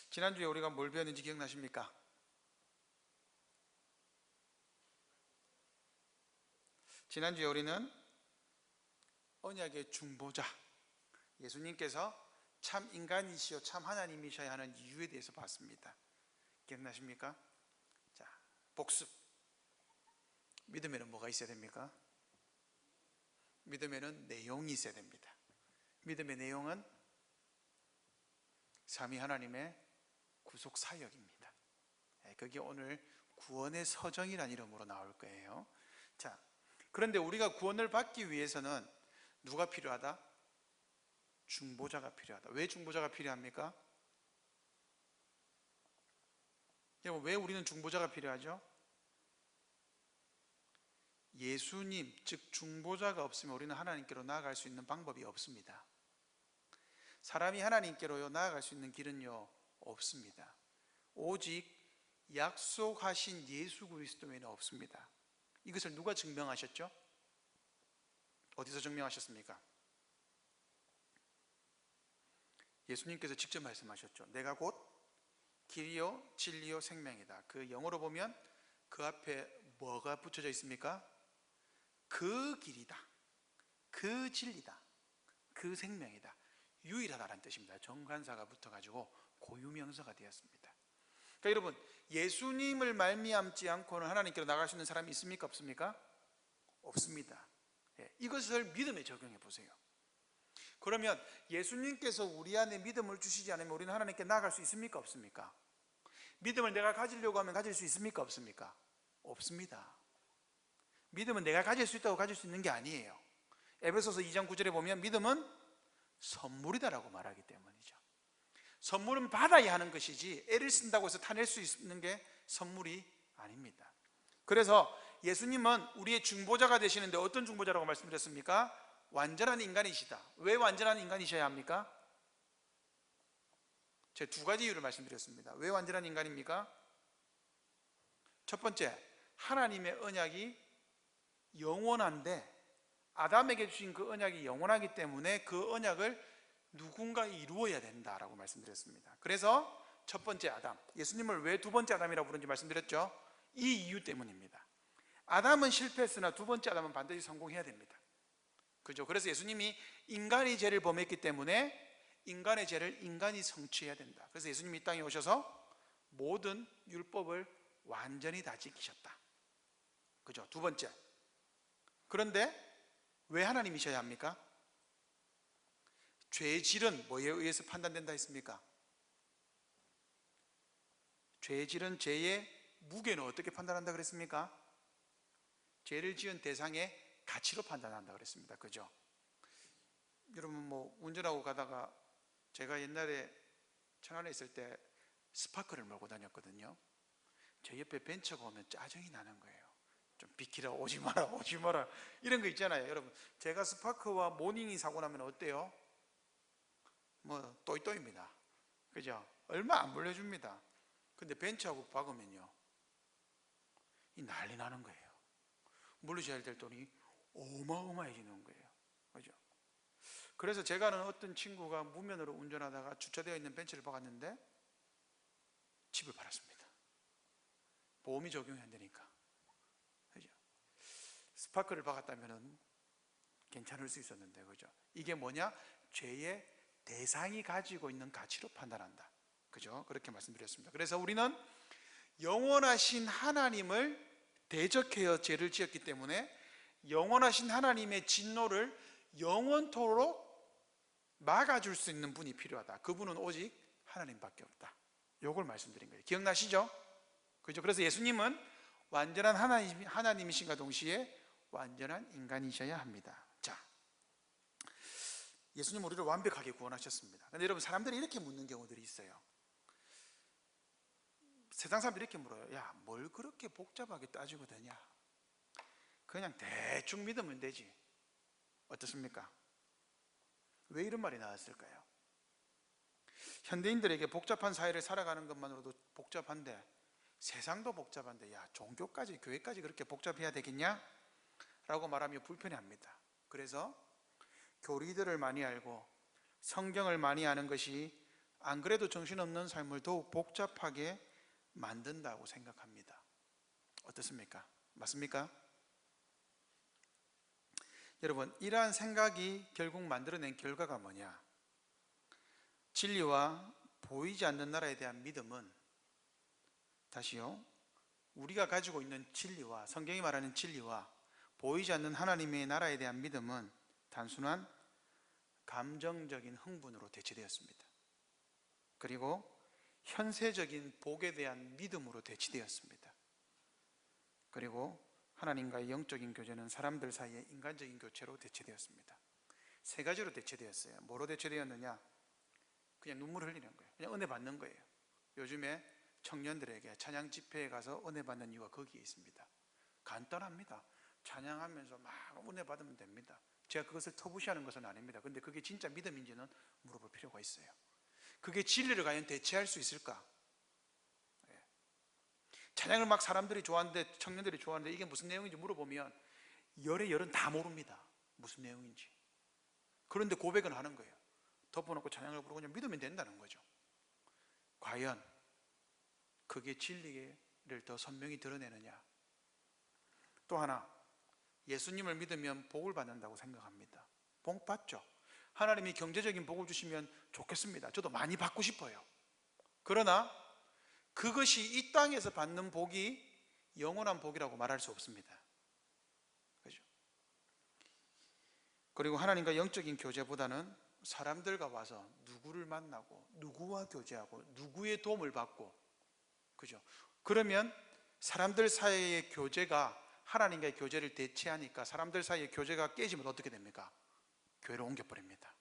지난주에 우리가 뭘 배웠는지 기억나십니까? 지난주에 우리는 언약의 중보자, 예수님께서 참 인간이시요 참 하나님이셔야 하는 이유에 대해서 봤습니다. 기억나십니까? 자, 복습. 믿음에는 뭐가 있어야 됩니까? 믿음에는 내용이 있어야 됩니다. 믿음의 내용은 삼위 하나님의 구속 사역입니다. 그게 오늘 구원의 서정이라는 이름으로 나올 거예요. 자, 그런데 우리가 구원을 받기 위해서는 누가 필요하다? 중보자가 필요하다. 왜 중보자가 필요합니까? 여러분, 왜 우리는 중보자가 필요하죠? 예수님, 즉 중보자가 없으면 우리는 하나님께로 나아갈 수 있는 방법이 없습니다. 사람이 하나님께로 나아갈 수 있는 길은요, 없습니다. 오직 약속하신 예수 그리스도 외에는 없습니다. 이것을 누가 증명하셨죠? 어디서 증명하셨습니까? 예수님께서 직접 말씀하셨죠. 내가 곧 길이요 진리요 생명이다. 그 영어로 보면 그 앞에 뭐가 붙여져 있습니까? 그 길이다, 그 진리다, 그 생명이다, 유일하다라는 뜻입니다. 정관사가 붙어가지고 고유명사가 되었습니다. 그러니까 여러분, 예수님을 말미암지 않고는 하나님께로 나갈 수 있는 사람이 있습니까? 없습니까? 없습니다. 이것을 믿음에 적용해 보세요. 그러면 예수님께서 우리 안에 믿음을 주시지 않으면 우리는 하나님께 나아갈 수 있습니까? 없습니까? 믿음을 내가 가지려고 하면 가질 수 있습니까? 없습니까? 없습니다. 믿음은 내가 가질 수 있다고 가질 수 있는 게 아니에요. 에베소서 2장 9절에 보면 믿음은 선물이다라고 말하기 때문이죠. 선물은 받아야 하는 것이지 애를 쓴다고 해서 타낼 수 있는 게 선물이 아닙니다. 그래서 예수님은 우리의 중보자가 되시는데 어떤 중보자라고 말씀드렸습니까? 완전한 인간이시다. 왜 완전한 인간이셔야 합니까? 제가 두 가지 이유를 말씀드렸습니다. 왜 완전한 인간입니까? 첫 번째, 하나님의 언약이 영원한데 아담에게 주신 그 언약이 영원하기 때문에 그 언약을 누군가 이루어야 된다라고 말씀드렸습니다. 그래서 첫 번째 아담, 예수님을 왜 두 번째 아담이라고 부르는지 말씀드렸죠. 이 이유 때문입니다. 아담은 실패했으나 두 번째 아담은 반드시 성공해야 됩니다. 그죠? 그래서 예수님이 인간이 죄를 범했기 때문에 인간의 죄를 인간이 성취해야 된다. 그래서 예수님이 이 땅에 오셔서 모든 율법을 완전히 다 지키셨다. 그죠? 두 번째. 그런데 왜 하나님이셔야 합니까? 죄의 질은 뭐에 의해서 판단된다 했습니까? 죄의 질은 죄의 무게는 어떻게 판단한다 그랬습니까? 죄를 지은 대상의 가치로 판단한다 그랬습니다. 그죠? 여러분, 뭐 운전하고 가다가 제가 옛날에 천안에 있을 때 스파크를 몰고 다녔거든요. 제 옆에 벤처가 오면 짜증이 나는 거예요. 좀 비키라, 오지 마라, 오지 마라, 이런 거 있잖아요. 여러분, 제가 스파크와 모닝이 사고 나면 어때요? 뭐 또이또입니다. 그죠? 얼마 안 불려줍니다. 근데 벤처하고 박으면요, 이 난리 나는 거예요. 물리셔야 될 돈이 어마어마해지는 거예요. 그죠? 그래서 제가 아는 어떤 친구가 무면허로 운전하다가 주차되어 있는 벤츠를 박았는데 집을 팔았습니다. 보험이 적용이 안 되니까. 그죠? 스파크를 박았다면 괜찮을 수 있었는데, 그죠? 이게 뭐냐? 죄의 대상이 가지고 있는 가치로 판단한다. 그죠? 그렇게 말씀드렸습니다. 그래서 우리는 영원하신 하나님을 대적해서 죄를 지었기 때문에 영원하신 하나님의 진노를 영원토록 막아줄 수 있는 분이 필요하다. 그분은 오직 하나님밖에 없다. 요걸 말씀드린 거예요. 기억나시죠? 그죠? 그래서 예수님은 완전한 하나님이신가 동시에 완전한 인간이셔야 합니다. 자, 예수님 우리를 완벽하게 구원하셨습니다. 그런데 여러분, 사람들이 이렇게 묻는 경우들이 있어요. 세상 사람들이 이렇게 물어요. 야, 뭘 그렇게 복잡하게 따지고 되냐? 그냥 대충 믿으면 되지. 어떻습니까? 왜 이런 말이 나왔을까요? 현대인들에게 복잡한 사회를 살아가는 것만으로도 복잡한데, 세상도 복잡한데, 야, 종교까지, 교회까지 그렇게 복잡해야 되겠냐? 라고 말하며 불편해합니다. 그래서 교리들을 많이 알고 성경을 많이 아는 것이 안 그래도 정신없는 삶을 더욱 복잡하게 만든다고 생각합니다. 어떻습니까? 맞습니까? 여러분, 이러한 생각이 결국 만들어낸 결과가 뭐냐? 진리와 보이지 않는 나라에 대한 믿음은, 다시요, 우리가 가지고 있는 진리와, 성경이 말하는 진리와 보이지 않는 하나님의 나라에 대한 믿음은 단순한 감정적인 흥분으로 대체되었습니다. 그리고 현세적인 복에 대한 믿음으로 대체되었습니다. 그리고 하나님과의 영적인 교제는 사람들 사이의 인간적인 교체로 대체되었습니다. 세 가지로 대체되었어요. 뭐로 대체되었느냐? 그냥 눈물 흘리는 거예요. 그냥 은혜 받는 거예요. 요즘에 청년들에게 찬양 집회에 가서 은혜 받는 이유가 거기에 있습니다. 간단합니다. 찬양하면서 막 은혜 받으면 됩니다. 제가 그것을 터부시하는 것은 아닙니다. 근데 그게 진짜 믿음인지는 물어볼 필요가 있어요. 그게 진리를 과연 대체할 수 있을까? 찬양을 막 사람들이 좋아하는데, 청년들이 좋아하는데 이게 무슨 내용인지 물어보면 열의 열은 다 모릅니다. 무슨 내용인지. 그런데 고백은 하는 거예요. 덮어놓고 찬양을 부르고 그냥 믿으면 된다는 거죠. 과연 그게 진리를 더 선명히 드러내느냐? 또 하나, 예수님을 믿으면 복을 받는다고 생각합니다. 복 받죠. 하나님이 경제적인 복을 주시면 좋겠습니다. 저도 많이 받고 싶어요. 그러나 그것이 이 땅에서 받는 복이 영원한 복이라고 말할 수 없습니다. 그죠? 그리고 하나님과 영적인 교제보다는 사람들과 와서 누구를 만나고 누구와 교제하고 누구의 도움을 받고, 그죠? 그러면 사람들 사이의 교제가 하나님과의 교제를 대체하니까 사람들 사이의 교제가 깨지면 어떻게 됩니까? 교회로 옮겨버립니다.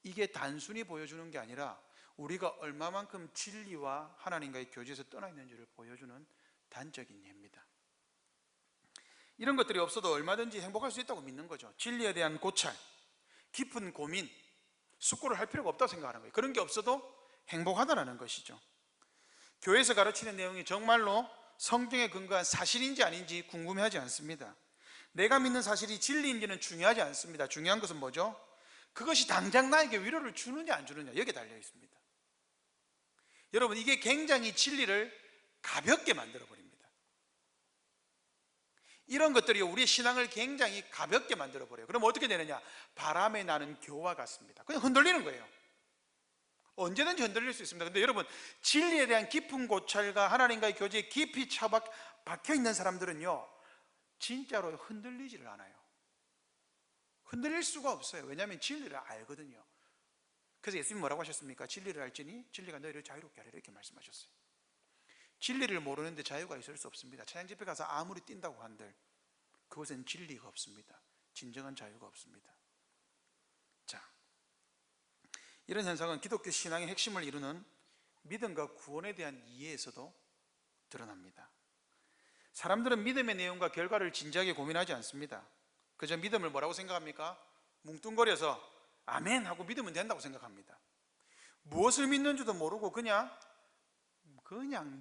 이게 단순히 보여주는 게 아니라 우리가 얼마만큼 진리와 하나님과의 교제에서 떠나 있는지를 보여주는 단적인 예입니다. 이런 것들이 없어도 얼마든지 행복할 수 있다고 믿는 거죠. 진리에 대한 고찰, 깊은 고민, 숙고를 할 필요가 없다고 생각하는 거예요. 그런 게 없어도 행복하다는 것이죠. 교회에서 가르치는 내용이 정말로 성경에 근거한 사실인지 아닌지 궁금해하지 않습니다. 내가 믿는 사실이 진리인지는 중요하지 않습니다. 중요한 것은 뭐죠? 그것이 당장 나에게 위로를 주느냐 안 주느냐, 여기에 달려 있습니다. 여러분, 이게 굉장히 진리를 가볍게 만들어 버립니다. 이런 것들이 우리의 신앙을 굉장히 가볍게 만들어 버려요. 그럼 어떻게 되느냐? 바람에 나는 겨와 같습니다. 그냥 흔들리는 거예요. 언제든지 흔들릴 수 있습니다. 근데 여러분, 진리에 대한 깊은 고찰과 하나님과의 교제에 깊이 박혀 있는 사람들은요, 진짜로 흔들리지를 않아요. 흔들릴 수가 없어요. 왜냐하면 진리를 알거든요. 그래서 예수님이 뭐라고 하셨습니까? 진리를 알지니 진리가 너희를 자유롭게 하리라, 이렇게 말씀하셨어요. 진리를 모르는데 자유가 있을 수 없습니다. 찬양 집회 가서 아무리 뛴다고 한들 그것은 진리가 없습니다. 진정한 자유가 없습니다. 자, 이런 현상은 기독교 신앙의 핵심을 이루는 믿음과 구원에 대한 이해에서도 드러납니다. 사람들은 믿음의 내용과 결과를 진지하게 고민하지 않습니다. 그저 믿음을 뭐라고 생각합니까? 뭉뚱거려서 아멘 하고 믿으면 된다고 생각합니다. 무엇을 믿는지도 모르고 그냥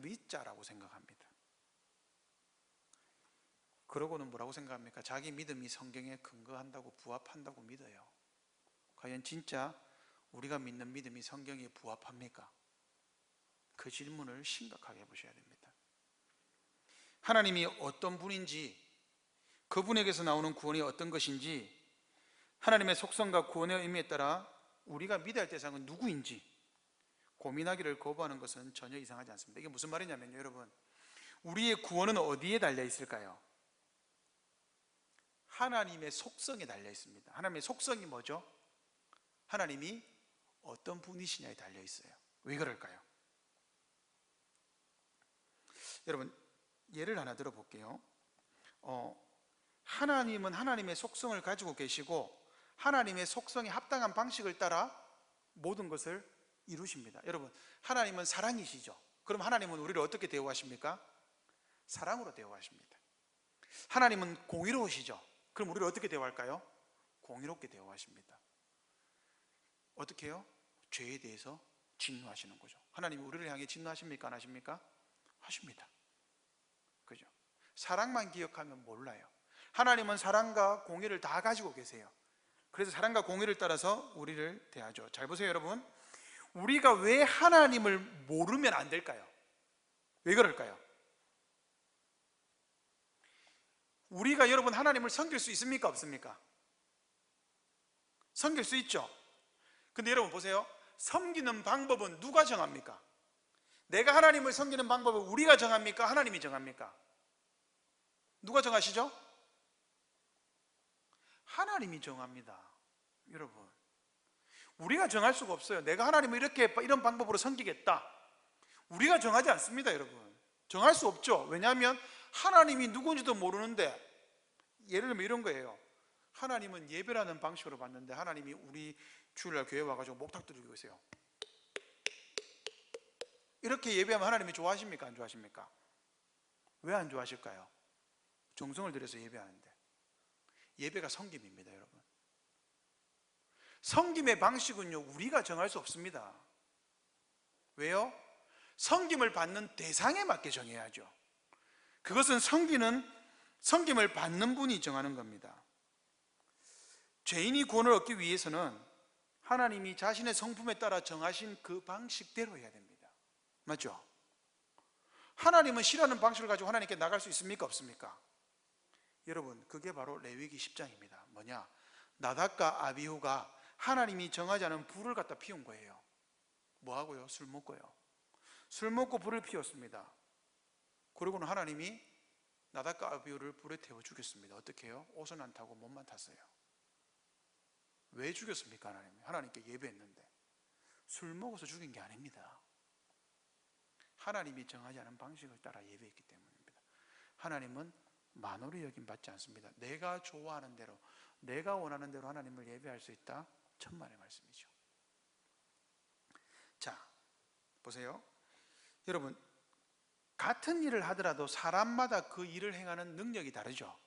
믿자라고 생각합니다. 그러고는 뭐라고 생각합니까? 자기 믿음이 성경에 근거한다고, 부합한다고 믿어요. 과연 진짜 우리가 믿는 믿음이 성경에 부합합니까? 그 질문을 심각하게 해보셔야 됩니다. 하나님이 어떤 분인지, 그분에게서 나오는 구원이 어떤 것인지, 하나님의 속성과 구원의 의미에 따라 우리가 믿어야 할 대상은 누구인지 고민하기를 거부하는 것은 전혀 이상하지 않습니다. 이게 무슨 말이냐면요, 여러분, 우리의 구원은 어디에 달려 있을까요? 하나님의 속성에 달려 있습니다. 하나님의 속성이 뭐죠? 하나님이 어떤 분이시냐에 달려 있어요. 왜 그럴까요? 여러분, 예를 하나 들어볼게요. 하나님은 하나님의 속성을 가지고 계시고 하나님의 속성에 합당한 방식을 따라 모든 것을 이루십니다. 여러분, 하나님은 사랑이시죠. 그럼 하나님은 우리를 어떻게 대우하십니까? 사랑으로 대우하십니다. 하나님은 공의로우시죠. 그럼 우리를 어떻게 대우할까요? 공의롭게 대우하십니다. 어떻게 해요? 죄에 대해서 진노하시는 거죠. 하나님이 우리를 향해 진노하십니까? 안 하십니까? 하십니다. 그죠? 사랑만 기억하면 몰라요. 하나님은 사랑과 공의를 다 가지고 계세요. 그래서 사랑과 공의를 따라서 우리를 대하죠. 잘 보세요, 여러분. 우리가 왜 하나님을 모르면 안 될까요? 왜 그럴까요? 우리가 여러분 하나님을 섬길 수 있습니까? 없습니까? 섬길 수 있죠. 근데 여러분 보세요. 섬기는 방법은 누가 정합니까? 내가 하나님을 섬기는 방법을 우리가 정합니까? 하나님이 정합니까? 누가 정하시죠? 하나님이 정합니다. 여러분, 우리가 정할 수가 없어요. 내가 하나님을 이런 방법으로 섬기겠다, 우리가 정하지 않습니다. 여러분, 정할 수 없죠. 왜냐하면 하나님이 누군지도 모르는데, 예를 들면 이런 거예요. 하나님은 예배라는 방식으로 봤는데 하나님이 우리 주일날 교회 와가지고 목탁 두르고 계세요. 이렇게 예배하면 하나님이 좋아하십니까? 안 좋아하십니까? 왜 안 좋아하실까요? 정성을 들여서 예배하는데. 예배가 섬김입니다. 여러분, 섬김의 방식은요 우리가 정할 수 없습니다. 왜요? 섬김을 받는 대상에 맞게 정해야죠. 그것은 섬김을 받는 분이 정하는 겁니다. 죄인이 구원을 얻기 위해서는 하나님이 자신의 성품에 따라 정하신 그 방식대로 해야 됩니다. 맞죠? 하나님은 싫어하는 방식을 가지고 하나님께 나갈 수 있습니까? 없습니까? 여러분, 그게 바로 레위기 10장입니다. 뭐냐? 나답과 아비후가 하나님이 정하지 않은 불을 갖다 피운 거예요. 뭐 하고요? 술 먹고요. 술 먹고 불을 피웠습니다. 그리고는 하나님이 나답과 아비후를 불에 태워 죽였습니다. 어떻게 해요? 옷은 안 타고 몸만 탔어요. 왜 죽였습니까? 하나님께 예배했는데. 술 먹어서 죽인 게 아닙니다. 하나님이 정하지 않은 방식을 따라 예배했기 때문입니다. 하나님은 만홀히 여김 받지 않습니다. 내가 좋아하는 대로, 내가 원하는 대로 하나님을 예배할 수 있다, 천만의 말씀이죠. 자, 보세요. 여러분, 같은 일을 하더라도 사람마다 그 일을 행하는 능력이 다르죠.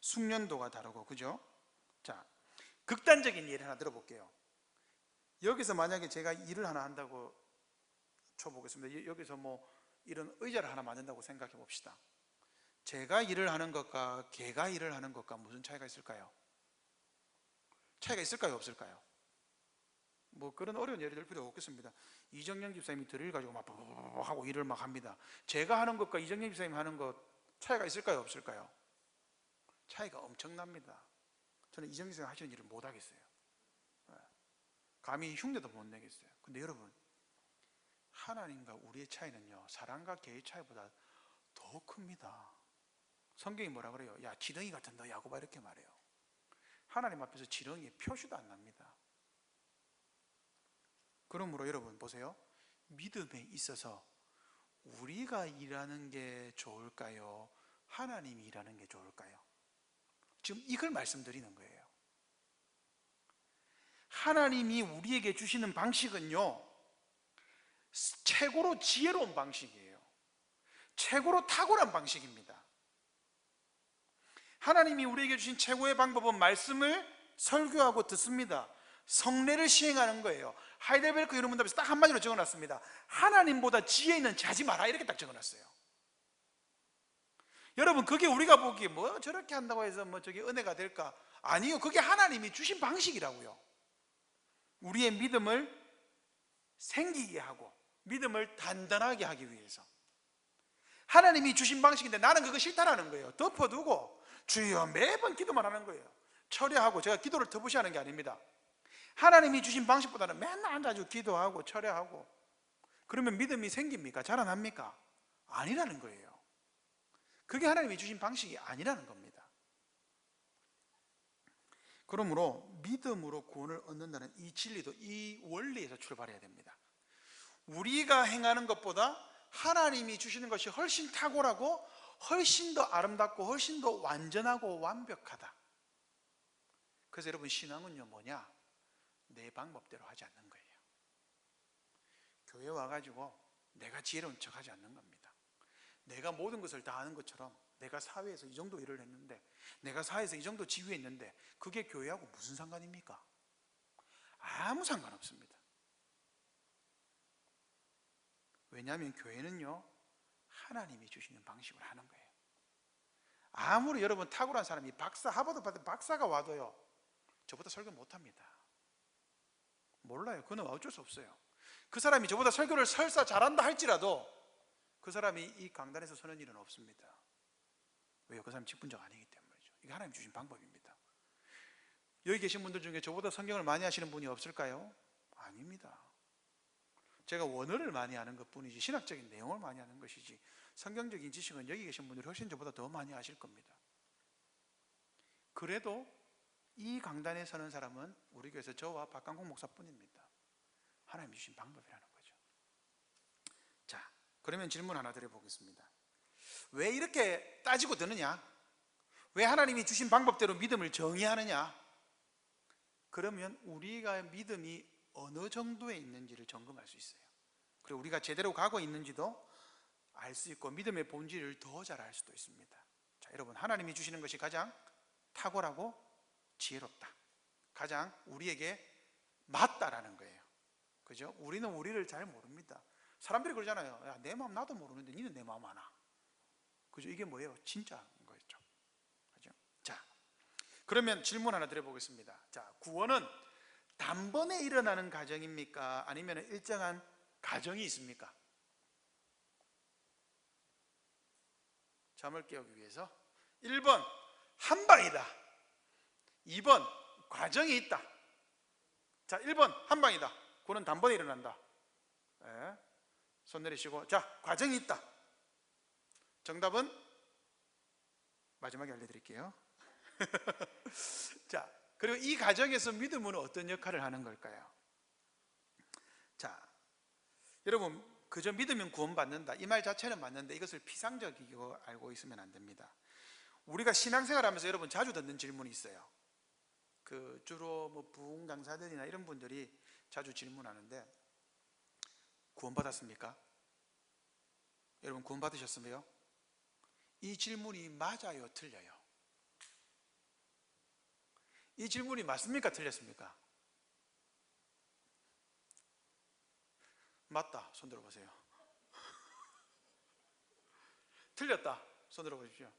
숙련도가 다르고, 그죠? 자, 극단적인 예를 하나 들어볼게요. 여기서 만약에 제가 일을 하나 한다고 쳐보겠습니다. 여기서 뭐 이런 의자를 하나 만든다고 생각해 봅시다. 제가 일을 하는 것과 개가 일을 하는 것과 무슨 차이가 있을까요? 차이가 있을까요? 없을까요? 뭐 그런 어려운 예를 들 필요 없겠습니다. 이정영 집사님이 드릴 가지고 막 하고 일을 막 합니다. 제가 하는 것과 이정영 집사님이 하는 것 차이가 있을까요? 없을까요? 차이가 엄청납니다. 저는 이정영 집사님 하시는 일을 못 하겠어요. 감히 흉내도 못 내겠어요. 근데 여러분, 하나님과 우리의 차이는요, 사람과 개의 차이보다 더 큽니다. 성경이 뭐라 그래요? 야, 지렁이 같은 너 야곱아, 이렇게 말해요. 하나님 앞에서 지렁이의 표시도 안 납니다. 그러므로 여러분 보세요. 믿음에 있어서 우리가 일하는 게 좋을까요? 하나님이 일하는 게 좋을까요? 지금 이걸 말씀드리는 거예요. 하나님이 우리에게 주시는 방식은요, 최고로 지혜로운 방식이에요. 최고로 탁월한 방식입니다. 하나님이 우리에게 주신 최고의 방법은 말씀을 설교하고 듣습니다. 성례를 시행하는 거예요. 하이델베르크 유언문답에서 딱 한마디로 적어놨습니다. 하나님보다 지혜 있는 자지 마라, 이렇게 딱 적어놨어요. 여러분, 그게 우리가 보기에 뭐 저렇게 한다고 해서 뭐 저게 은혜가 될까? 아니요, 그게 하나님이 주신 방식이라고요. 우리의 믿음을 생기게 하고 믿음을 단단하게 하기 위해서 하나님이 주신 방식인데, 나는 그거 싫다라는 거예요. 덮어두고 주여 매번 기도만 하는 거예요. 철야하고, 제가 기도를 터부시하는 게 아닙니다. 하나님이 주신 방식보다는 맨날 앉아가지고 기도하고 철야하고 그러면 믿음이 생깁니까? 자라납니까? 아니라는 거예요. 그게 하나님이 주신 방식이 아니라는 겁니다. 그러므로 믿음으로 구원을 얻는다는 이 진리도 이 원리에서 출발해야 됩니다. 우리가 행하는 것보다 하나님이 주시는 것이 훨씬 탁월하고 훨씬 더 아름답고 훨씬 더 완전하고 완벽하다. 그래서 여러분, 신앙은요 뭐냐? 내 방법대로 하지 않는 거예요. 교회 와가지고 내가 지혜로운 척 하지 않는 겁니다. 내가 모든 것을 다 아는 것처럼, 내가 사회에서 이 정도 일을 했는데, 내가 사회에서 이 정도 지위에 있는데 그게 교회하고 무슨 상관입니까? 아무 상관없습니다. 왜냐하면 교회는요 하나님이 주시는 방식으로 하는 거예요. 아무리 여러분 탁월한 사람이 하버드 받은 박사가 와도요 저보다 설교 못합니다. 몰라요. 그건 어쩔 수 없어요. 그 사람이 저보다 설교를 설사 잘한다 할지라도 그 사람이 이 강단에서 서는 일은 없습니다. 왜요? 그 사람이 직분자가 아니기 때문이죠. 이게 하나님 주신 방법입니다. 여기 계신 분들 중에 저보다 성경을 많이 하시는 분이 없을까요? 아닙니다. 제가 원어를 많이 하는 것뿐이지 신학적인 내용을 많이 하는 것이지 성경적인 지식은 여기 계신 분들이 훨씬 저보다 더 많이 하실 겁니다. 그래도 이 강단에 서는 사람은 우리 교회에서 저와 박강국 목사뿐입니다. 하나님 주신 방법이라는 거죠. 자, 그러면 질문 하나 드려보겠습니다. 왜 이렇게 따지고 드느냐? 왜 하나님이 주신 방법대로 믿음을 정의하느냐? 그러면 우리가 믿음이 어느 정도에 있는지를 점검할 수 있어요. 그리고 우리가 제대로 가고 있는지도 알 수 있고 믿음의 본질을 더 잘 알 수도 있습니다. 자, 여러분, 하나님이 주시는 것이 가장 탁월하고 지혜롭다, 가장 우리에게 맞다라는 거예요. 그죠? 우리는 우리를 잘 모릅니다. 사람들이 그러잖아요. 야, 내 마음 나도 모르는데 니는 내 마음 아나. 그죠? 이게 뭐예요? 진짜인 거죠. 그죠? 자, 그러면 질문 하나 드려보겠습니다. 자, 구원은 단번에 일어나는 과정입니까? 아니면 일정한 과정이 있습니까? 잠을 깨우기 위해서 1번 한 방이다, 2번 과정이 있다. 자, 1번 한 방이다, 그거는 단번에 일어난다. 네. 손 내리시고, 자, 과정이 있다. 정답은 마지막에 알려드릴게요. 자, 그리고 이 과정에서 믿음은 어떤 역할을 하는 걸까요? 자, 여러분, 그저 믿으면 구원받는다 이 말 자체는 맞는데 이것을 피상적이고 알고 있으면 안 됩니다. 우리가 신앙생활하면서 여러분 자주 듣는 질문이 있어요. 그 주로 뭐 부흥 강사들이나 이런 분들이 자주 질문하는데, 구원받았습니까? 여러분, 구원받으셨으며? 이 질문이 맞아요, 틀려요? 이 질문이 맞습니까, 틀렸습니까? 맞다, 손 들어보세요. 틀렸다, 손 들어보십시오.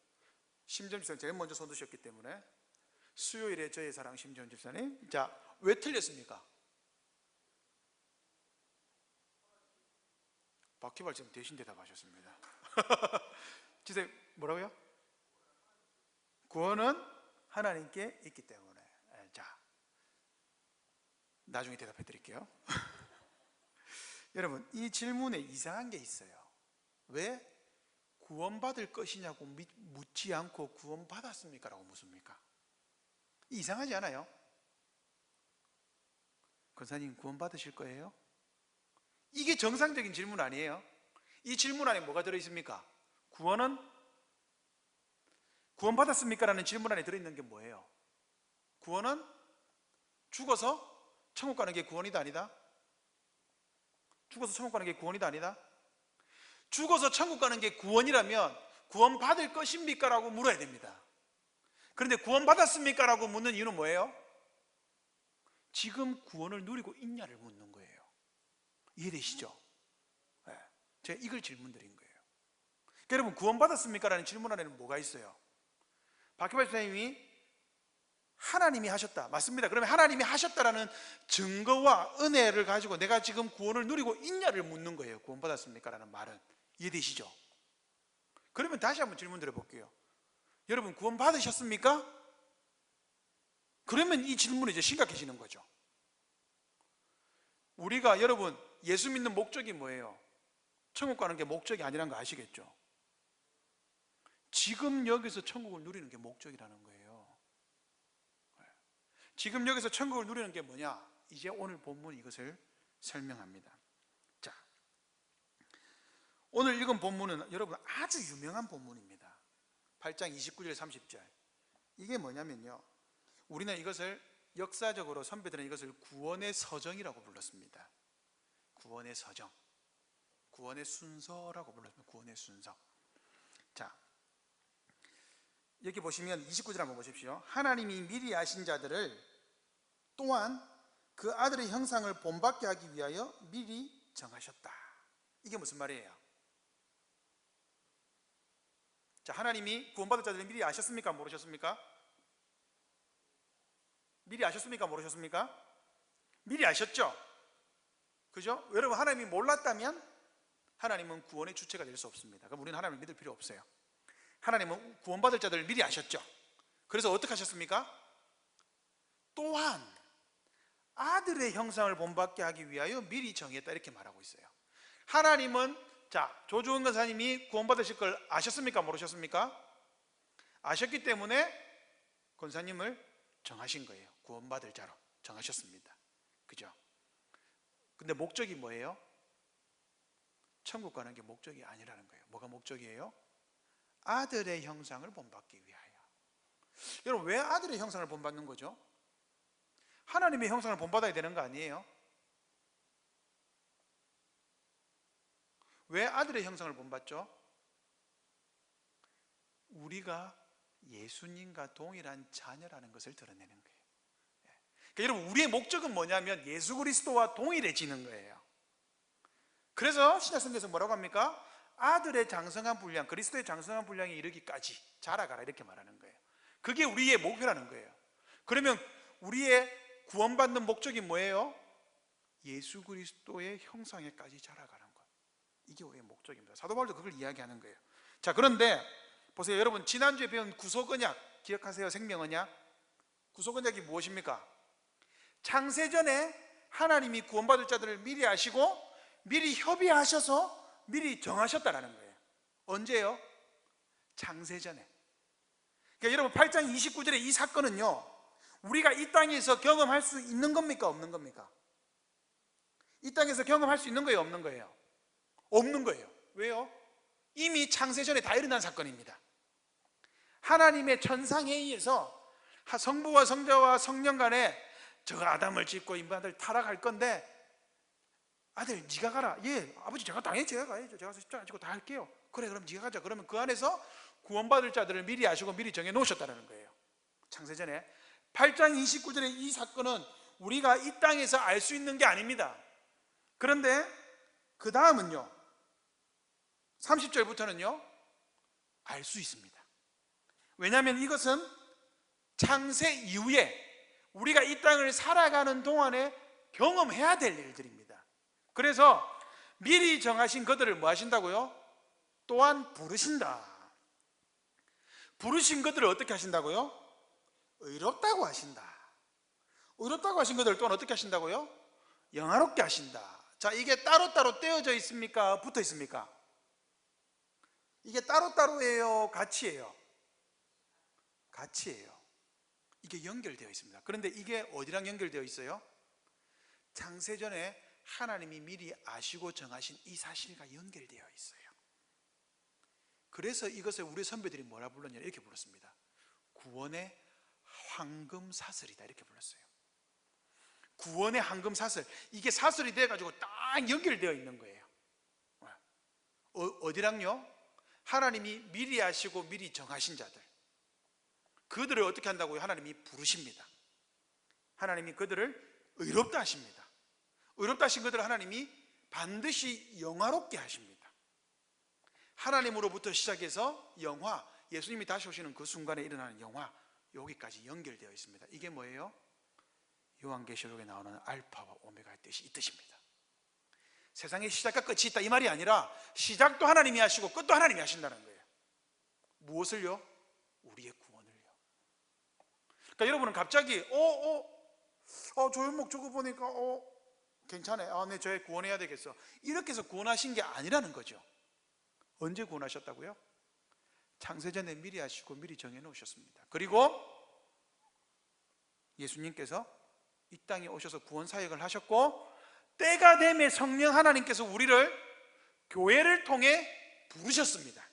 심지원 집사님 제일 먼저 손 드셨기 때문에. 수요일에 저의 사랑 심지원 집사님, 자, 왜 틀렸습니까? 박희발 지금 대신 대답하셨습니다. 집사님 뭐라고요? 구원은 하나님께 있기 때문에. 자, 나중에 대답해 드릴게요. 여러분, 이 질문에 이상한 게 있어요. 왜 구원받을 것이냐고 묻지 않고 구원받았습니까? 라고 묻습니까? 이상하지 않아요? 권사님, 구원받으실 거예요? 이게 정상적인 질문 아니에요? 이 질문 안에 뭐가 들어있습니까? 구원받았습니까? 라는 질문 안에 들어있는 게 뭐예요? 구원은 죽어서 천국 가는 게 구원이다 아니다? 죽어서 천국 가는 게 구원이다 아니다? 죽어서 천국 가는 게 구원이라면 구원받을 것입니까? 라고 물어야 됩니다. 그런데 구원받았습니까? 라고 묻는 이유는 뭐예요? 지금 구원을 누리고 있냐를 묻는 거예요. 이해되시죠? 네. 제가 이걸 질문 드린 거예요. 그러니까 여러분, 구원받았습니까? 라는 질문 안에는 뭐가 있어요? 박희발 선생님이 하나님이 하셨다, 맞습니다. 그러면 하나님이 하셨다라는 증거와 은혜를 가지고 내가 지금 구원을 누리고 있냐를 묻는 거예요. 구원받았습니까? 라는 말은. 이해되시죠? 그러면 다시 한번 질문 드려볼게요. 여러분, 구원 받으셨습니까? 그러면 이 질문이 이제 심각해지는 거죠. 우리가, 여러분, 예수 믿는 목적이 뭐예요? 천국 가는 게 목적이 아니라는 거 아시겠죠? 지금 여기서 천국을 누리는 게 목적이라는 거예요. 지금 여기서 천국을 누리는 게 뭐냐? 이제 오늘 본문이 이것을 설명합니다. 자, 오늘 읽은 본문은 여러분 아주 유명한 본문입니다. 8장 29절 30절. 이게 뭐냐면요, 우리는 이것을 역사적으로 선배들은 이것을 구원의 서정이라고 불렀습니다. 구원의 서정, 구원의 순서라고 불렀습니다. 구원의 순서. 자, 여기 보시면 29절 한번 보십시오. 하나님이 미리 아신 자들을 또한 그 아들의 형상을 본받게 하기 위하여 미리 정하셨다. 이게 무슨 말이에요? 자, 하나님이 구원받을 자들을 미리 아셨습니까? 모르셨습니까? 미리 아셨습니까? 모르셨습니까? 미리 아셨죠? 그죠? 여러분, 하나님이 몰랐다면 하나님은 구원의 주체가 될 수 없습니다. 그럼 우리는 하나님을 믿을 필요 없어요. 하나님은 구원받을 자들을 미리 아셨죠. 그래서 어떻게 하셨습니까? 또한 아들의 형상을 본받게 하기 위하여 미리 정했다, 이렇게 말하고 있어요. 하나님은, 자, 조주원 권사님이 구원받으실 걸 아셨습니까? 모르셨습니까? 아셨기 때문에 권사님을 정하신 거예요. 구원받을 자로 정하셨습니다. 그죠? 근데 목적이 뭐예요? 천국 가는 게 목적이 아니라는 거예요. 뭐가 목적이에요? 아들의 형상을 본받기 위하여. 여러분, 왜 아들의 형상을 본받는 거죠? 하나님의 형상을 본받아야 되는 거 아니에요? 왜 아들의 형상을 본받죠? 우리가 예수님과 동일한 자녀라는 것을 드러내는 거예요. 그러니까 여러분, 우리의 목적은 뭐냐면 예수 그리스도와 동일해지는 거예요. 그래서 신약성경에서 뭐라고 합니까? 아들의 장성한 분량, 그리스도의 장성한 분량에 이르기까지 자라가라, 이렇게 말하는 거예요. 그게 우리의 목표라는 거예요. 그러면 우리의 구원받는 목적이 뭐예요? 예수 그리스도의 형상에까지 자라가는 것. 이게 우리의 목적입니다. 사도 바울도 그걸 이야기하는 거예요. 자, 그런데 보세요. 여러분, 지난주에 배운 구속언약 기억하세요? 생명언약. 구속언약이 무엇입니까? 창세전에 하나님이 구원받을 자들을 미리 아시고 미리 협의하셔서 미리 정하셨다라는 거예요. 언제요? 창세전에. 그러니까 여러분, 8장 29절의 이 사건은요, 우리가 이 땅에서 경험할 수 있는 겁니까? 없는 겁니까? 이 땅에서 경험할 수 있는 거예요? 없는 거예요? 없는 거예요. 왜요? 이미 창세전에 다 일어난 사건입니다. 하나님의 천상회의에서 성부와 성자와 성령 간에 저 아담을 짓고 인간들 타락할 건데, 아들 네가 가라. 예, 아버지 제가 당연히 제가 가야죠. 제가 십자가 지고 다 할게요. 그래, 그럼 네가 가자. 그러면 그 안에서 구원받을 자들을 미리 아시고 미리 정해 놓으셨다는 거예요. 창세전에. 8장 29절의 이 사건은 우리가 이 땅에서 알 수 있는 게 아닙니다. 그런데 그 다음은요, 30절부터는요 알 수 있습니다. 왜냐하면 이것은 창세 이후에 우리가 이 땅을 살아가는 동안에 경험해야 될 일들입니다. 그래서 미리 정하신 그들을 뭐 하신다고요? 또한 부르신다. 부르신 그들을 어떻게 하신다고요? 의롭다고 하신다. 의롭다고 하신 그들을 또한 어떻게 하신다고요? 영화롭게 하신다. 자, 이게 따로따로 떼어져 있습니까? 붙어 있습니까? 이게 따로따로예요? 같이예요? 같이예요. 이게 연결되어 있습니다. 그런데 이게 어디랑 연결되어 있어요? 창세전에 하나님이 미리 아시고 정하신 이 사실과 연결되어 있어요. 그래서 이것을 우리 선배들이 뭐라 불렀냐, 이렇게 불렀습니다. 구원의 황금사슬이다, 이렇게 불렀어요. 구원의 황금사슬. 이게 사슬이 돼가지고 딱 연결되어 있는 거예요. 어디랑요? 하나님이 미리 아시고 미리 정하신 자들, 그들을 어떻게 한다고요? 하나님이 부르십니다. 하나님이 그들을 의롭다 하십니다. 의롭다 하신 그들을 하나님이 반드시 영화롭게 하십니다. 하나님으로부터 시작해서 영화, 예수님이 다시 오시는 그 순간에 일어나는 영화, 여기까지 연결되어 있습니다. 이게 뭐예요? 요한계시록에 나오는 알파와 오메가의 뜻이 이 뜻입니다. 세상의 시작과 끝이 있다, 이 말이 아니라 시작도 하나님이 하시고 끝도 하나님이 하신다는 거예요. 무엇을요? 우리의 구원을요. 그러니까 여러분은 갑자기 조현목 저거 보니까 괜찮아, 네, 저 구원해야 되겠어, 이렇게 해서 구원하신 게 아니라는 거죠. 언제 구원하셨다고요? 창세전에 미리 하시고 미리 정해 놓으셨습니다. 그리고 예수님께서 이 땅에 오셔서 구원 사역을 하셨고, 때가 되매 성령 하나님께서 우리를 교회를 통해 부르셨습니다.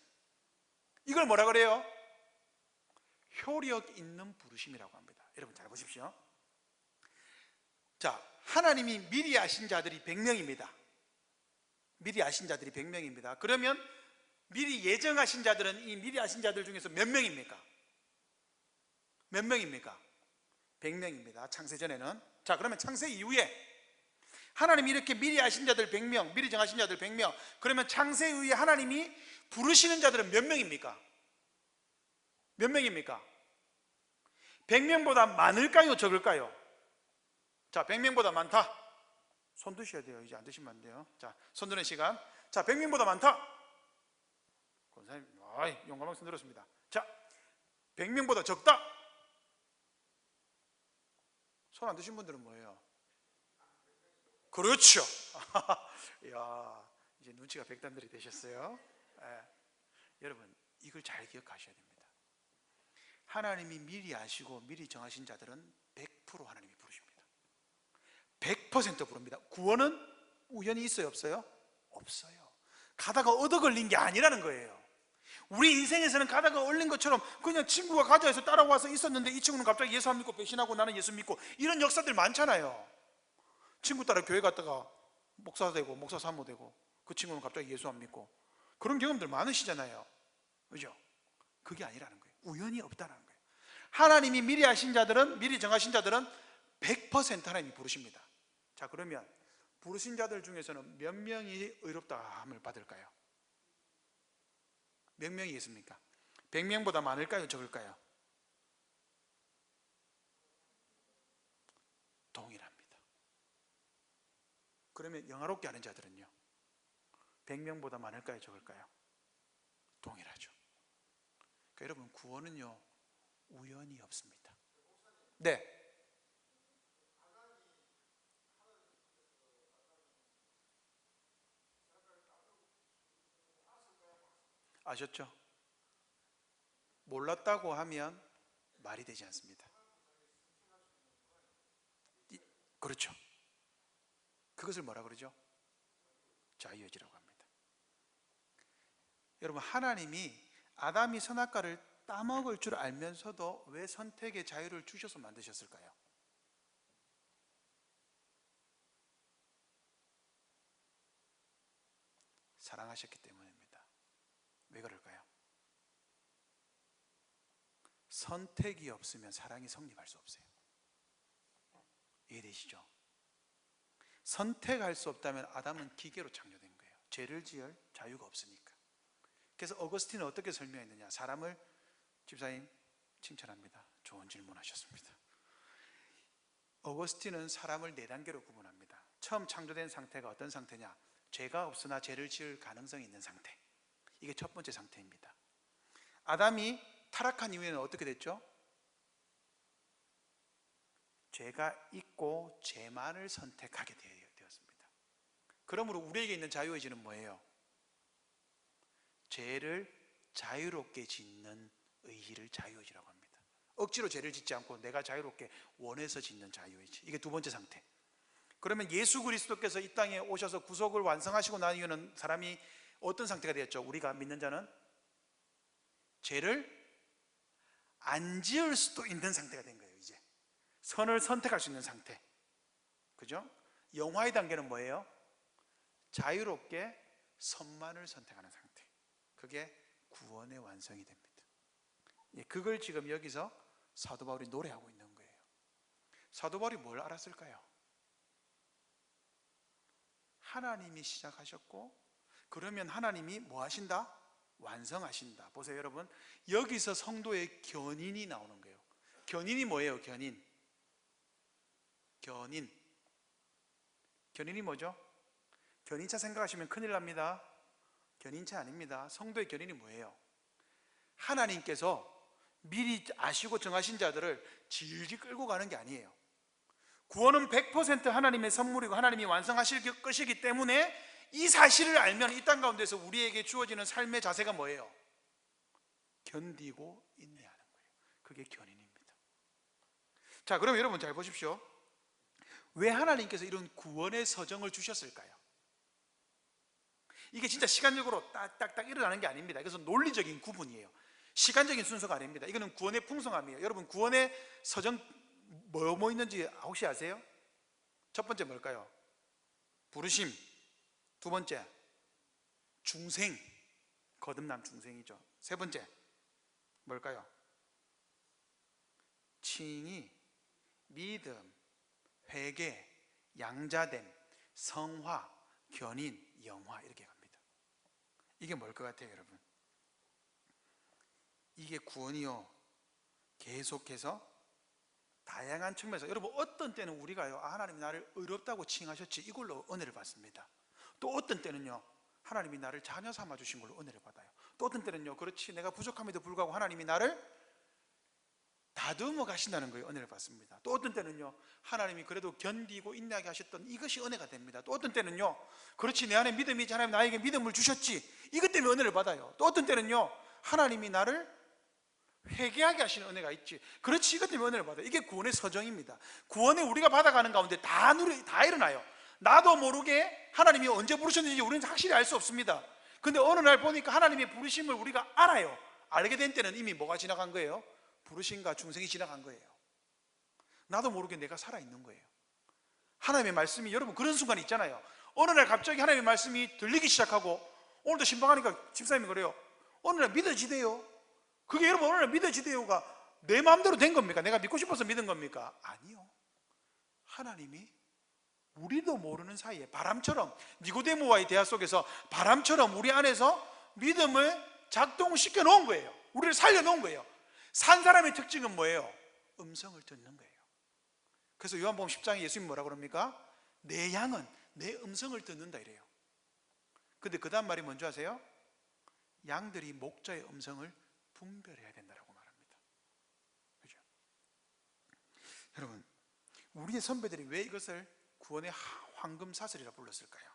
이걸 뭐라 그래요? 효력 있는 부르심이라고 합니다. 여러분 잘 보십시오. 자, 하나님이 미리 아신 자들이 100명입니다. 미리 아신 자들이 100명입니다. 그러면 미리 예정하신 자들은 이 미리 아신 자들 중에서 몇 명입니까? 몇 명입니까? 100명입니다. 창세전에는. 자, 그러면 창세 이후에 하나님이 이렇게 미리 아신 자들 100명, 미리 정하신 자들 100명, 그러면 창세 이후에 하나님이 부르시는 자들은 몇 명입니까? 몇 명입니까? 100명보다 많을까요? 적을까요? 자, 100명보다 많다. 손 드셔야 돼요. 이제 안 드시면 안 돼요. 자, 손 드는 시간. 자, 100명보다 많다. 권사님, 용감하게 손 들었습니다. 자, 100명보다 적다. 손 안 드신 분들은 뭐예요? 그렇죠. 이야, 이제 눈치가 백단들이 되셨어요. 여러분, 이걸 잘 기억하셔야 됩니다. 하나님이 미리 아시고 미리 정하신 자들은 100% 하나님이 부르십니다. 100% 부릅니다. 구원은 우연히 있어요, 없어요? 없어요. 가다가 얻어 걸린 게 아니라는 거예요. 우리 인생에서는 가다가 얻는 것처럼 그냥 친구가 가자 해서 따라와서 있었는데 이 친구는 갑자기 예수 안 믿고 배신하고 나는 예수 믿고, 이런 역사들 많잖아요. 친구 따라 교회 갔다가 목사 되고 목사 사모 되고 그 친구는 갑자기 예수 안 믿고, 그런 경험들 많으시잖아요. 그죠? 그게 아니라는 거예요. 우연이 없다는 거예요. 하나님이 미리 하신 자들은, 미리 정하신 자들은 100% 하나님이 부르십니다. 자, 그러면 부르신 자들 중에서는 몇 명이 의롭다함을 받을까요? 몇 명이겠습니까? 100명보다 많을까요? 적을까요? 동일합니다. 그러면 영화롭게 하는 자들은요? 100명보다 많을까요? 적을까요? 동일하죠. 그러니까 여러분, 구원은요 우연이 없습니다. 네. 아셨죠? 몰랐다고 하면 말이 되지 않습니다. 그렇죠. 그것을 뭐라 그러죠? 자유의지라고 합니다. 여러분, 하나님이 아담이 선악과를 따먹을 줄 알면서도 왜 선택의 자유를 주셔서 만드셨을까요? 사랑하셨기 때문입니다. 왜 그럴까요? 선택이 없으면 사랑이 성립할 수 없어요. 이해되시죠? 선택할 수 없다면 아담은 기계로 창조된 거예요. 죄를 지을 자유가 없으니까. 그래서 어거스틴은 어떻게 설명했느냐? 사람을, 집사님 칭찬합니다. 좋은 질문 하셨습니다. 어거스틴은 사람을 4단계로 구분합니다. 처음 창조된 상태가 어떤 상태냐? 죄가 없으나 죄를 지을 가능성이 있는 상태. 이게 첫 번째 상태입니다. 아담이 타락한 이후에는 어떻게 됐죠? 죄가 있고 죄만을 선택하게 되었습니다. 그러므로 우리에게 있는 자유의지는 뭐예요? 죄를 자유롭게 짓는 의지를 자유의지라고 합니다. 억지로 죄를 짓지 않고 내가 자유롭게 원해서 짓는 자유의지. 이게 두 번째 상태. 그러면 예수 그리스도께서 이 땅에 오셔서 구속을 완성하시고 난 이후에는 사람이 어떤 상태가 되었죠? 우리가 믿는 자는 죄를 안 지을 수도 있는 상태가 된 거예요. 이제 선을 선택할 수 있는 상태. 그죠? 영화의 단계는 뭐예요? 자유롭게 선만을 선택하는 상태. 그게 구원의 완성이 됩니다. 그걸 지금 여기서 사도 바울이 노래하고 있는 거예요. 사도 바울이 뭘 알았을까요? 하나님이 시작하셨고, 그러면 하나님이 뭐 하신다? 완성하신다. 보세요, 여러분. 여기서 성도의 견인이 나오는 거예요. 견인이 뭐예요? 견인이 뭐죠? 견인차 생각하시면 큰일 납니다. 견인차 아닙니다. 성도의 견인이 뭐예요? 하나님께서 미리 아시고 정하신 자들을 질질 끌고 가는 게 아니에요. 구원은 100% 하나님의 선물이고 하나님이 완성하실 것이기 때문에 이 사실을 알면 이 땅 가운데서 우리에게 주어지는 삶의 자세가 뭐예요? 견디고 인내하는 거예요. 그게 견인입니다. 자, 그럼 여러분 잘 보십시오. 왜 하나님께서 이런 구원의 서정을 주셨을까요? 이게 진짜 시간적으로 딱딱딱 일어나는 게 아닙니다. 그래서 논리적인 구분이에요. 시간적인 순서가 아닙니다. 이거는 구원의 풍성함이에요. 여러분, 구원의 서정 뭐 있는지 혹시 아세요? 첫 번째 뭘까요? 부르심. 두 번째 중생, 거듭남 중생이죠. 세 번째 뭘까요? 칭의, 믿음, 회개, 양자됨, 성화, 견인, 영화, 이렇게 갑니다. 이게 뭘 것 같아요, 여러분? 이게 구원이요, 계속해서 다양한 측면에서 여러분 어떤 때는 우리가요 하나님이 나를 의롭다고 칭하셨지 이걸로 은혜를 받습니다. 또 어떤 때는요 하나님이 나를 자녀 삼아 주신 걸로 은혜를 받아요. 또 어떤 때는요 그렇지 내가 부족함에도 불구하고 하나님이 나를 다듬어 가신다는 거예요. 은혜를 받습니다. 또 어떤 때는요 하나님이 그래도 견디고 인내하게 하셨던 이것이 은혜가 됩니다. 또 어떤 때는요 그렇지 내 안에 믿음이 있지 하나님 나에게 믿음을 주셨지 이것 때문에 은혜를 받아요. 또 어떤 때는요 하나님이 나를 회개하게 하시는 은혜가 있지 그렇지 이것 때문에 은혜를 받아요. 이게 구원의 서정입니다. 구원에 우리가 받아가는 가운데 다 일어나요. 나도 모르게 하나님이 언제 부르셨는지 우리는 확실히 알 수 없습니다. 근데 어느 날 보니까 하나님의 부르심을 우리가 알아요. 알게 된 때는 이미 뭐가 지나간 거예요? 부르심과 중생이 지나간 거예요. 나도 모르게 내가 살아있는 거예요. 하나님의 말씀이 여러분 그런 순간이 있잖아요. 어느 날 갑자기 하나님의 말씀이 들리기 시작하고 오늘도 신방하니까 집사님이 그래요. 어느 날 믿어지대요. 그게 여러분 어느 날 믿어지대요가 내 마음대로 된 겁니까? 내가 믿고 싶어서 믿은 겁니까? 아니요. 하나님이 우리도 모르는 사이에 바람처럼 니고데모와의 대화 속에서 바람처럼 우리 안에서 믿음을 작동시켜 놓은 거예요. 우리를 살려 놓은 거예요. 산 사람의 특징은 뭐예요? 음성을 듣는 거예요. 그래서 요한복음 10장에 예수님이 뭐라 그럽니까? 내 양은 내 음성을 듣는다 이래요. 근데 그 다음 말이 뭔지 아세요? 양들이 목자의 음성을 분별해야 된다고 말합니다. 그죠? 여러분 우리의 선배들이 왜 이것을 구원의 황금사슬이라 불렀을까요?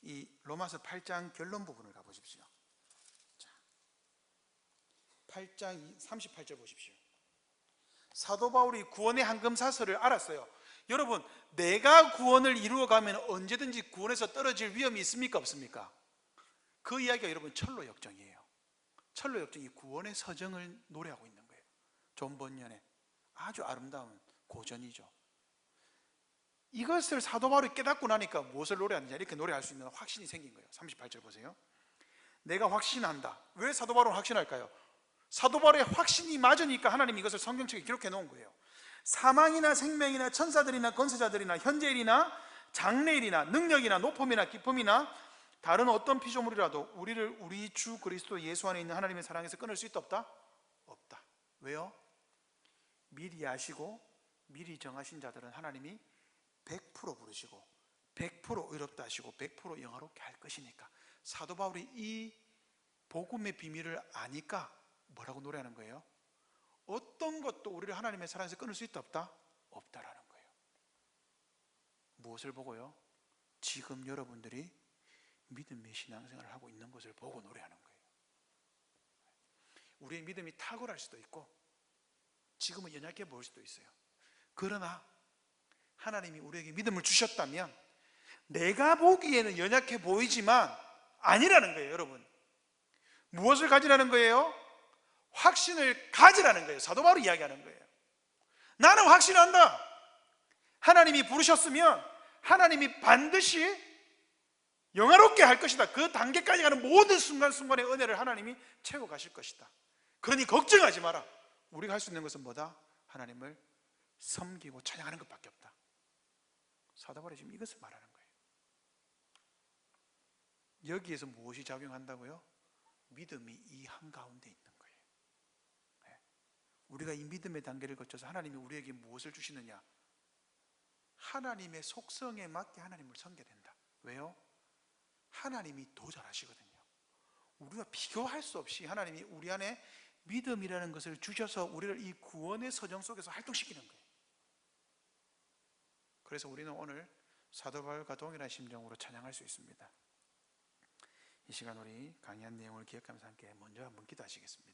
이 로마서 8장 결론 부분을 가보십시오. 자, 8장 38절 보십시오. 사도 바울이 구원의 황금사슬을 알았어요. 여러분 내가 구원을 이루어가면 언제든지 구원에서 떨어질 위험이 있습니까 없습니까? 그 이야기가 여러분 철로 역정이에요. 철로 역정이 구원의 서정을 노래하고 있는 거예요. 존 번연의 아주 아름다운 고전이죠. 이것을 사도 바울이 깨닫고 나니까 무엇을 노래하느냐 이렇게 노래할 수 있는 확신이 생긴 거예요. 38절 보세요. 내가 확신한다. 왜 사도 바울은 확신할까요? 사도 바울의 확신이 맞으니까 하나님이 이것을 성경책에 기록해 놓은 거예요. 사망이나 생명이나 천사들이나 권세자들이나 현재일이나 장래일이나 능력이나 높음이나 기쁨이나 다른 어떤 피조물이라도 우리를 우리 주 그리스도 예수 안에 있는 하나님의 사랑에서 끊을 수 있다 없다? 없다. 왜요? 미리 아시고 미리 정하신 자들은 하나님이 100% 부르시고 100% 의롭다 하시고 100% 영화롭게 할 것이니까. 사도 바울이 이 복음의 비밀을 아니까 뭐라고 노래하는 거예요? 어떤 것도 우리를 하나님의 사랑에서 끊을 수 있다 없다? 없다라는 거예요. 무엇을 보고요? 지금 여러분들이 믿음의 신앙생활을 하고 있는 것을 보고 노래하는 거예요. 우리의 믿음이 탁월할 수도 있고 지금은 연약해 보일 수도 있어요. 그러나 하나님이 우리에게 믿음을 주셨다면 내가 보기에는 연약해 보이지만 아니라는 거예요. 여러분 무엇을 가지라는 거예요? 확신을 가지라는 거예요. 사도 바울이 이야기하는 거예요. 나는 확신한다. 하나님이 부르셨으면 하나님이 반드시 영화롭게 할 것이다. 그 단계까지 가는 모든 순간순간의 은혜를 하나님이 채워 가실 것이다. 그러니 걱정하지 마라. 우리가 할 수 있는 것은 뭐다? 하나님을 섬기고 찬양하는 것밖에 없다. 사도 바울이 지금 이것을 말하는 거예요. 여기에서 무엇이 작용한다고요? 믿음이 이 한가운데 있는 거예요. 우리가 이 믿음의 단계를 거쳐서 하나님이 우리에게 무엇을 주시느냐? 하나님의 속성에 맞게 하나님을 섬겨야 된다. 왜요? 하나님이 더 잘하시거든요. 우리가 비교할 수 없이 하나님이 우리 안에 믿음이라는 것을 주셔서 우리를 이 구원의 서정 속에서 활동시키는 거예요. 그래서 우리는 오늘 사도 바울과 동일한 심정으로 찬양할 수 있습니다. 이 시간 우리 강의한 내용을 기억하면서 함께 먼저 한번 기도하시겠습니다.